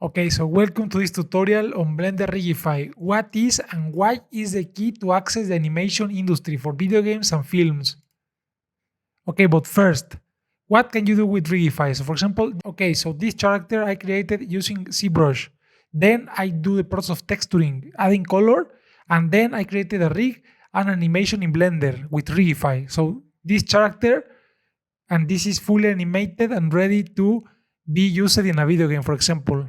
Okay, so welcome to this tutorial on Blender Rigify. What is and why is the key to access the animation industry for video games and films? Okay, but first, what can you do with Rigify? So for example, okay, so this character I created using ZBrush. Then I do the process of texturing, adding color, and then I created a rig and animation in Blender with Rigify. So this character, and this is fully animated and ready to be used in a video game, for example.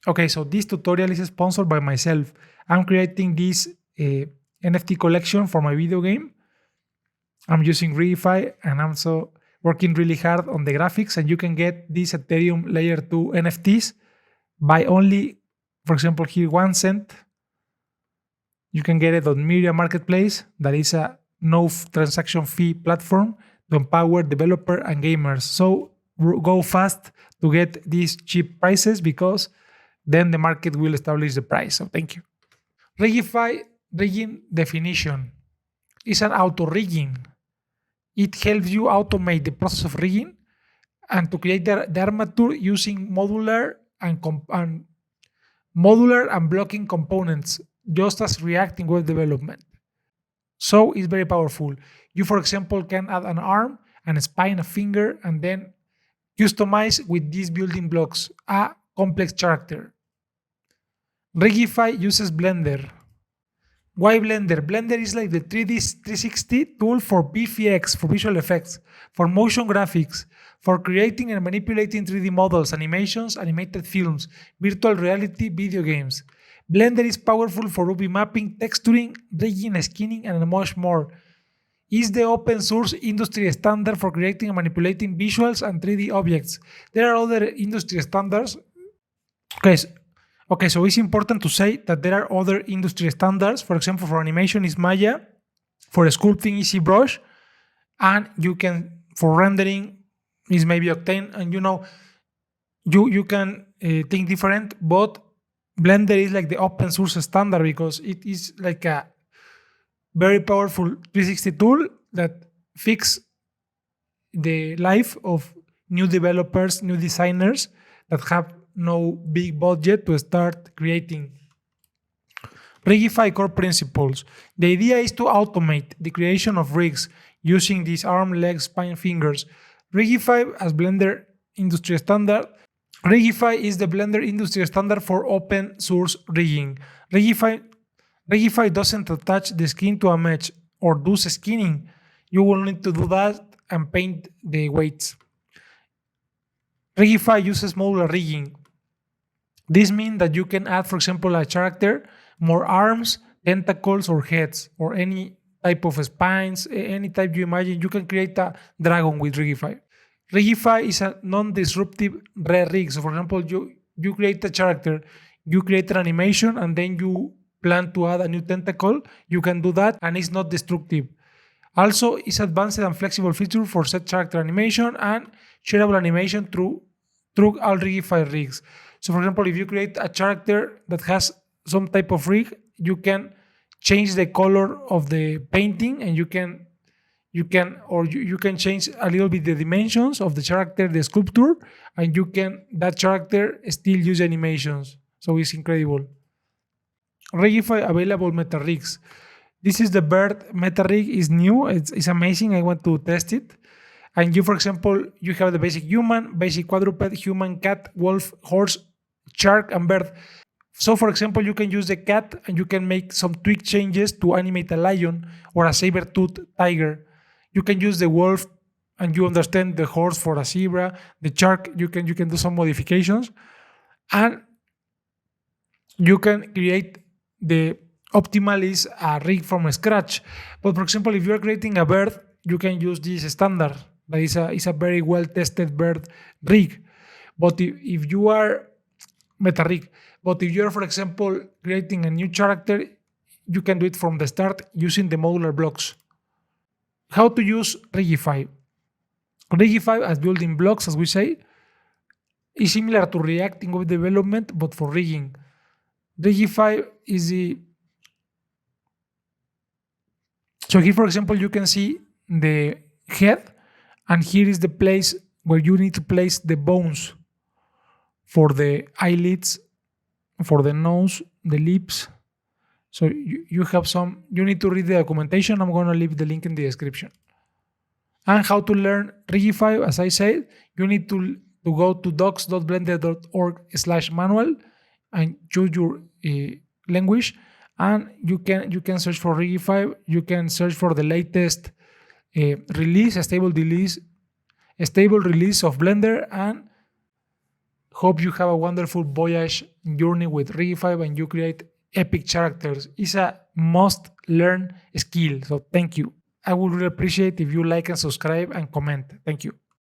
Okay, so this tutorial is sponsored by myself. I'm creating this NFT collection for my video game. I'm using Rigify and I'm also working really hard on the graphics, and you can get these Ethereum layer 2 NFTs by only, for example, here 1 cent. You can get it on Media Marketplace, that is a no transaction fee platform to empower developer and gamers. So go fast to get these cheap prices, because then the market will establish the price. So thank you. Rigify rigging definition is an auto rigging. It helps you automate the process of rigging and to create the armature using modular and blocking components, just as React in web development. So it's very powerful. You, for example, can add an arm and a spine, a finger, and then customize with these building blocks a complex character. Rigify uses Blender. Why Blender? Blender is like the 3D 360 tool for VFX, for visual effects, for motion graphics, for creating and manipulating 3D models, animations, animated films, virtual reality, video games. Blender is powerful for UV mapping, texturing, rigging, skinning, and much more. Is the open source industry standard for creating and manipulating visuals and 3D objects. There are other industry standards. Okay, so it's important to say that there are other industry standards. For example, for animation is Maya, for sculpting is ZBrush, and you can, for rendering is maybe Octane, and you can think different, but Blender is like the open source standard because it is like a very powerful 360 tool that fix the life of new developers, new designers that have no big budget to start creating. Rigify core principles. The idea is to automate the creation of rigs using these arm, legs, spine, fingers. Rigify as Blender industry standard. Rigify is the Blender industry standard for open source rigging. Rigify doesn't attach the skin to a mesh or do skinning. You will need to do that and paint the weights. Rigify uses modular rigging. This means that you can add, for example, a character, more arms, tentacles, or heads, or any type of spines, any type you imagine. You can create a dragon with Rigify. Rigify is a non-disruptive rig. So, for example, you create a character, you create an animation, and then you plan to add a new tentacle. You can do that, and it's not destructive. Also, it's advanced and flexible feature for set character animation and shareable animation through all Rigify rigs. So for example, if you create a character that has some type of rig, you can change the color of the painting, and you can change a little bit the dimensions of the character, the sculpture, and that character still use animations. So it's incredible. Rigify available meta-rigs. This is the bird meta-rig, is new. It's amazing. I want to test it. And you, for example, you have the basic human, basic quadruped, human, cat, wolf, horse, shark, and bird. So, for example, you can use the cat and you can make some tweak changes to animate a lion or a saber-toothed tiger. You can use the wolf and you understand the horse for a zebra. The shark, you can do some modifications. And you can create the optimal is a rig from scratch. But for example, if you're creating a bird, you can use this standard. That is a very well-tested bird rig. But if you are meta-rig, but if you're, for example, creating a new character, you can do it from the start using the modular blocks. How to use Rigify? Rigify as building blocks, as we say, is similar to React in web development, but for rigging. Rigify is the... So here, for example, you can see the head, and here is the place where you need to place the bones. for the eyelids, for the nose, the lips. So you have some, you need to read the documentation. I'm going to leave the link in the description. And how to learn Rigify, as I said, you need to go to docs.blender.org/manual and choose your language, and you can search for Rigify. You can search for the latest release, a stable release of Blender, and hope you have a wonderful voyage journey with Rigify and you create epic characters. It's a must learn skill. So thank you. I would really appreciate if you like and subscribe and comment. Thank you.